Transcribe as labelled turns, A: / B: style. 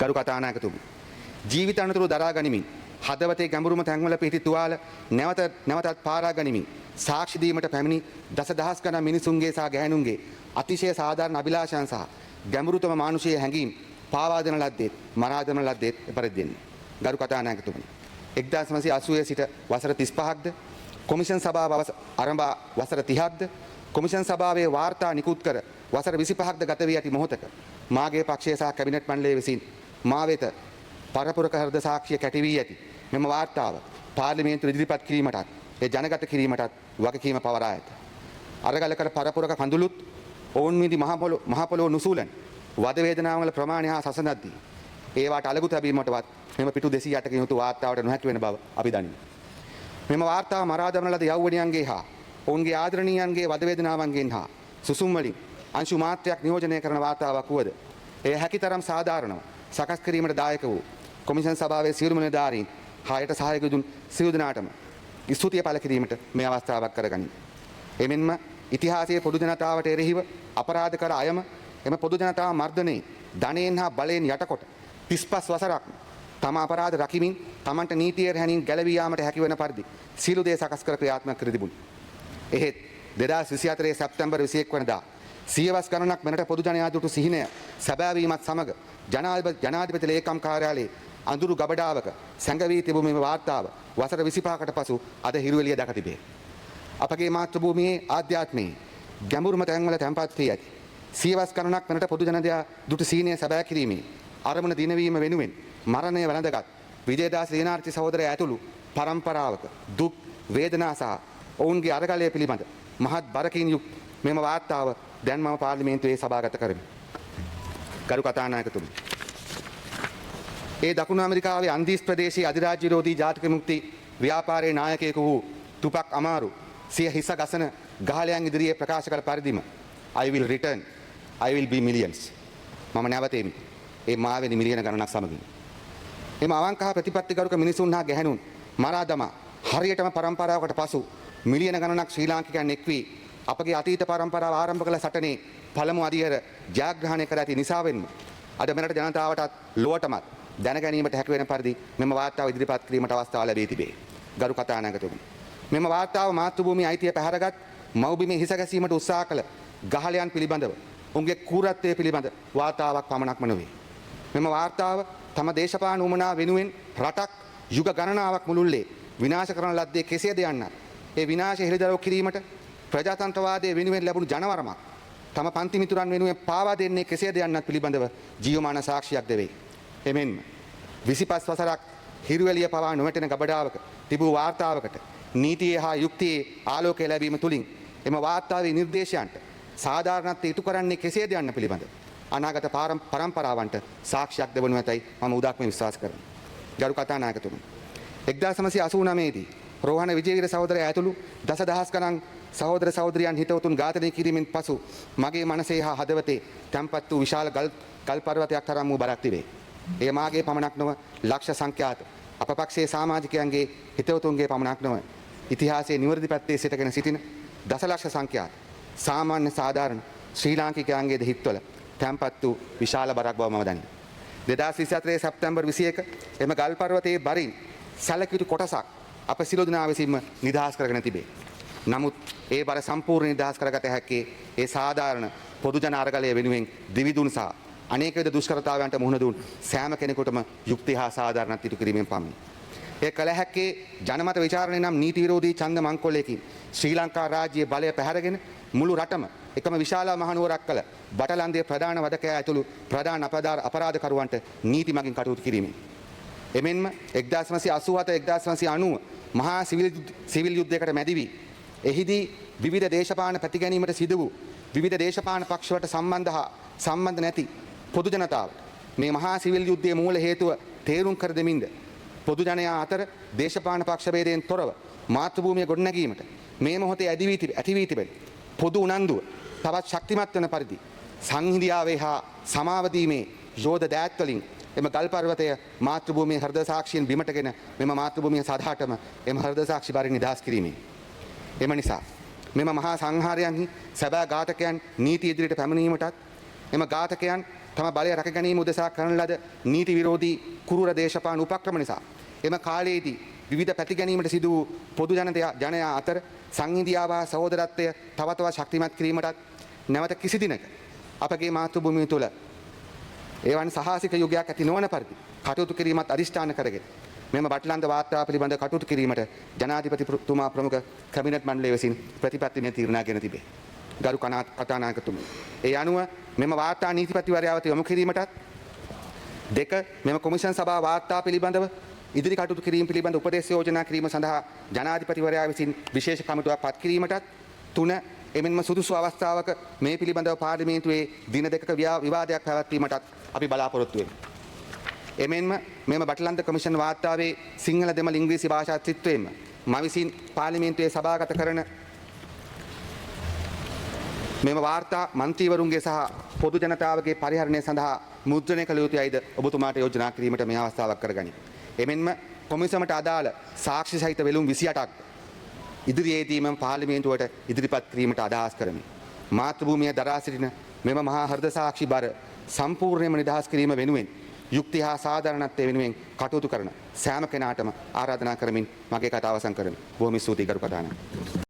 A: ගරු කතානායකතුමනි, ජීවිත අනතුරු දරා ගනිමින් හදවතේ ගැඹුරුම තැන්වල පිහිටි තුවාල නැවතත් පාරා ගනිමින් සාක්ෂි දීමට පැමිණි දසදහස් ගණන් මිනිසුන්ගේ සහ ගැහැණුන්ගේ අතිශය සාධාරණ අභිලාෂයන් සහ ගැඹුරුතම මානුෂීය හැඟීම් පාවා දෙන ලද්දේ මරා දමන ලද්දේ එපරිද්දෙන්නේ. ගරු කතානායකතුමනි, 1980 සිට වසර 35ක්ද කොමිෂන් සභාව ආරම්භ වසර 30ක්ද කොමිෂන් සභාවේ වාර්තා නිකුත් කර වසර 25ක්ද ගත වී ඇති මොහොතක මාගේ පක්ෂය සහ කැබිනට් මණ්ඩලය විසින් මා වෙත පරපුරක හෘද සාක්ෂිය කැටි වී ඇති මෙම වාර්තාව පාර්ලිමේන්තුව ඉදිරිපත් කිරීමටත් ඒ ජනගත කිරීමටත් වගකීම පවරා ඇත. අරගලකර පරපුරක කඳුළුත් ඔවුන් මිදි මහ පොළොව නුසූලන වද වේදනාවල ප්‍රමාණය හා සසඳද්දී ඒවාට අලගු තැබීමටවත් මෙම පිටු 208කින් යුතු වාර්තාවට නොහැකි වෙන බව අපි දනිමු. මෙම වාර්තාව මරා දමන ලද යෞවනයන්ගේ හා ඔවුන්ගේ ආදරණීයන්ගේ වද වේදනාවන්ගෙන් හා සුසුම් වලින් අංශු මාත්‍රයක් නියෝජනය කරන වාර්තාවක් වුවද එය හැකිතරම් සාධාරණව සකස් කිරීමට දායක වූ කොමිෂන් සභාවේ සියලුම නිලධාරීන් හායට සහායක දුන් සියලු දෙනාටම ස්තුතිය පළ කිරීමට මේ අවස්ථාවක් කරගනිමි. එමෙන්ම ඉතිහාසයේ පොදු ජනතාවට එරෙහිව අපරාධ කර අයම එම පොදු ජනතාව මර්ධනයේ ධනයෙන් හා බලයෙන් යටකොට 35 වසරක් තම අපරාධ රකිමින් තමන්ට නීතියේ රැණින් ගැලවී යාමට හැකි වන පරිදි සියලු දේ සකස් කර ක්‍රියාත්මක කර තිබුණි. එහෙත් 2024 සැප්තැම්බර් 21 වෙනිදා සියවස් ගණනක් මෙරට පොදු ජනයා දුටු සිහිනය සැබෑවීමත් සමග ජනාධිපති ලේකම් කාර්යාලයේ අඳුරු ගබඩාවක සැඟවී තිබූ මෙම වාර්තාව වසර 25කට පසු අද හිරුවෙලිය දැක තිබේ. අපගේ මාතෘභූමියේ ආධ්‍යාත්මයේ ගැඹුරුම තැන්වල තැන්පත් වී ඇති සියවස් ගණනක් මෙරට පොදු ජනයා දුටු සිහිනය සැබෑ කිරීමේ අරමුණ දිනවීම වෙනුවෙන් මරණය වැළඳගත් විජේදාස දිනාර්චි සහෝදරය ඇතුළු පරම්පරාවක දුක් වේදනා සහ ඔවුන්ගේ අරගලය පිළිබඳ මහත් බරකින් යුක්ත මෙම වාර්තාව දැන් මම පාර්ලිමේන්තුවේ සභාගත කරමි. ගරු කතානායකතුමනි, ඒ දකුණු ඇමරිකාවේ අන්දීස් ප්‍රදේශයේ අධිරාජ්‍ය විරෝධී ජාතික මුක්ති ව්‍යාපාරයේ නායකයෙකු වූ තුපක් අමාරු සිය හිස ගසන ගහලයන් ඉදිරියේ ප්‍රකාශ කළ පරිදිම I will return, I will be millions. මම නැවතෙමි. ඒ මාවෙනි මිලියන ගණනක් සමගින්. එම අවංක හා ප්‍රතිපත්තිගරුක මිනිසුන් හා ගැහැණුන් මරා දමා හරියටම පරම්පරාවකට පසු මිලියන ගණනක් ශ්‍රී ලාංකිකයන් එක් වී අපගේ අතීත පරම්පරාව ආරම්භ කළ සටනේ පළමු අධියර ජයග්‍රහණය කර ඇති නිසාවෙන්ම අද මෙරට ජනතාවටත් ලොවටමත් දැන ගැනීමට හැකි වෙන පරිදි මෙම වාර්තාව ඉදිරිපත් කිරීමට අවස්ථාව ලැබී තිබේ. ගරු කතානායකතුමනි, මෙම වාර්තාව මාතෘභූමියේ අයිතිය පැහැරගත් මව්බිමේ හිස ගැසීමට උත්සාහ කළ ගහලයන් පිළිබඳව උන්ගේ කූරත්වය පිළිබඳ වාර්තාවක් පමණක්ම නොවේ. මෙම වාර්තාව තම දේශපාලන උමනා වෙනුවෙන් රටක් යුග ගණනාවක් මුළුල්ලේ විනාශ කරන ලද්දේ කෙසේද යන්නත් ඒ විනාශය හෙළිදරව් කිරීමට ප්‍රජාතන්ත්‍රවාදයේ වෙනුවෙන් ලැබුණු ජනවරමක් තම පන්ති මිතුරන් වෙනුවෙන් පාවා දෙන්නේ කෙසේද යන්නත් පිළිබඳව ජීවමාන සාක්ෂියක් දෙවේ. එමෙන්ම 25 වසරක් හිරුවැලිය පවා නොවැටෙන ගබඩාවක තිබූ වාර්තාවකට නීතියේ හා යුක්තියේ ආලෝකය ලැබීම තුළින් එම වාර්තාවේ නිර්දේශයන්ට සාධාරණත්වය ඉටු කරන්නේ කෙසේද යන්න පිළිබඳ අනාගත පරම්පරාවන්ට සාක්ෂියක් දෙවනු ඇතයි මම උදාක්ම විශ්වාස කරමි. ගරු කතානායකතුමනි, 1989 දී රෝහණ විජේවීර සහෝදරයා ඇතුළු දසදහස් ගණන් සහෝදර සහෝදරියන් හිතවතුන් ඝාතනය කිරීමෙන් පසු මගේ මනසේ හා හදවතේ තැන්පත් වූ විශාල ගල් පර්වතයක් තරම් වූ බරක් තිබේ. එය මාගේ පමණක් නොව ලක්ෂ සංඛ්‍යාත අපපක්ෂයේ සමාජිකයන්ගේ හිතවතුන්ගේ පමණක් නොව ඉතිහාසයේ නිවැරදි පැත්තේ සිටගෙන සිටින දසලක්ෂ සංඛ්‍යාත සාමාන්‍ය සාධාරණ ශ්‍රී ලාංකිකයන්ගේ හිත්වල තැන්පත් වූ විශාල බරක් බව මම දනිමි. 2024 සැප්තැම්බර් 21 එම ගල් පර්වතයේ බරින් සැලකියුතු කොටසක් අප සියලු දෙනා විසින්ම නිදහස් කරගෙන තිබේ. නමුත් ඒ බර සම්පූර්ණ නිදහස් කරගත හැක්කේ ඒ සාධාරණ පොදු ජන අරගලය වෙනුවෙන් දිවිදුන් සහ අනේක විද දුෂ්කරතාවයන්ට මුහුණ දුන් සෑම කෙනෙකුටම යුක්ති හා සාධාරණත්වය ඉටු කිරීමෙන් පමණි. ඒ කල හැක්කේ ජනමත විචාරණය නම් නීති විරෝධී ඡන්ද මංකොල්ලයකින් ශ්‍රී ලංකා රාජ්‍යයේ බලය පැහැරගෙන මුළු රටම එකම විශාල මහනුවරක් කළ බටලන්දේ ප්‍රධාන වදකයා ඇතුළු ප්‍රධාන අපරාධකරුවන්ට නීති මගින් කටයුතු කිරීමෙන්. එමෙන්ම 1987-1990 මහා සිවිල් යුද්ධයකට මැදි වී එහිදී විවිධ දේශපාලන ප්‍රතිගැනීමට සිදු වූ විවිධ දේශපාලන පක්ෂවලට සම්බන්ධ හා සම්බන්ධ නැති පොදු ජනතාවට මේ මහා සිවිල් යුද්ධයේ මූල හේතුව තේරුම් කර දෙමින්ද පොදු ජනයා අතර දේශපාලන පක්ෂ ભેදයෙන් තොරව මාතෘභූමිය ගොඩනැගීමට මේ මොහොතේ ඇති වී තිබෙන පොදු උනන්දුව තවත් ශක්තිමත් වන පරිදි සංහිඳියාවේ හා සමාව දීමේ යෝධ දෑත් වලින් එම ගල් පර්වතය මාතෘභූමියේ හෘද සාක්ෂියෙන් බිමටගෙන මෙම මාතෘභූමිය සදාටම එම හෘද සාක්ෂි බරින් නිදහස් කිරීමේ. එම නිසා මෙම මහා සංහාරයන්හි සැබෑ ඝාතකයන් නීති ඉදිරියට පැමිණීමටත් එම ඝාතකයන් තම බලය රැක ගැනීම උදෙසා කරන ලද නීති විරෝධී කුරුර දේශපාලන උපක්‍රම නිසා එම කාලයේදී විවිධ පැති ගැනීමට සිදු වූ පොදු ජනයා අතර සංහිඳියාව හා සහෝදරත්වය තව තවත් ශක්තිමත් කිරීමටත් නැවත කිසි දිනක අපගේ මාතෘභූමිය තුළ එවන් සාහසික යුගයක් ඇති නොවන පරිදි කටයුතු කිරීමත් අදිෂ්ඨාන කරගෙන මෙම බටලන්ද වාර්තාව පිළිබඳ කටයුතු කිරීමට ජනාධිපතිතුමා ප්‍රමුඛ කැබිනට් මණ්ඩලය විසින් ප්‍රතිපත්තිමය තීරණ ගෙන තිබේ. ගරු කතානායකතුමනි, ඒ අනුව මෙම වාර්තා නීතිපතිවරයාව යොමු කිරීමටත් දෙක මෙම කොමිෂන් සභා වාර්තා පිළිබඳව ඉදිරි කටයුතු කිරීම පිළිබඳ උපදෙස් යෝජනා කිරීම සඳහා ජනාධිපතිවරයා විසින් විශේෂ කමිටුවක් පත් කිරීමටත් තුන එමෙන්ම සුදුසු අවස්ථාවක මේ පිළිබඳව පාර්ලිමේන්තුවේ දින දෙකක විවාදයක් පැවැත්වීමටත් අපි බලාපොරොත්තු වෙමු. එමෙන්ම මෙම බටලන්ද කොමිෂන් වාර්තාවේ සිංහල දෙමළ ඉංග්‍රීසි භාෂා ත්‍රිත්වයෙන්ම මම විසින් පාර්ලිමේන්තුවේ සභාගත කරන මෙම වාර්තා මන්ත්‍රීවරුන්ගේ සහ පොදු ජනතාවගේ පරිහරණය සඳහා මුද්‍රණය කළ යුතුයයිද ඔබතුමාට යෝජනා කිරීමට මේ අවස්ථාවක් කරගනි. එමෙන්ම කොමිසමට අදාළ සාක්ෂි සහිත වෙළුම් 28ක් ඉදිරියේදීම පාර්ලිමේන්තුවට ඉදිරිපත් කිරීමට අදහස් කරමි. මාතෘභූමිය දරා සිටින මෙම මහා හෘද සාක්ෂි බර සම්පූර්ණයෙන්ම නිදහස් කිරීම වෙනුවෙන් යුක්ති හා සාධාරණත්වය වෙනුවෙන් කටයුතු කරන සෑම කෙනාටම ආරාධනා කරමින් මගේ කතාව අවසන් කරමි. බොහොම ස්තුතියි ගරු ප්‍රධානමන්ත්‍රී.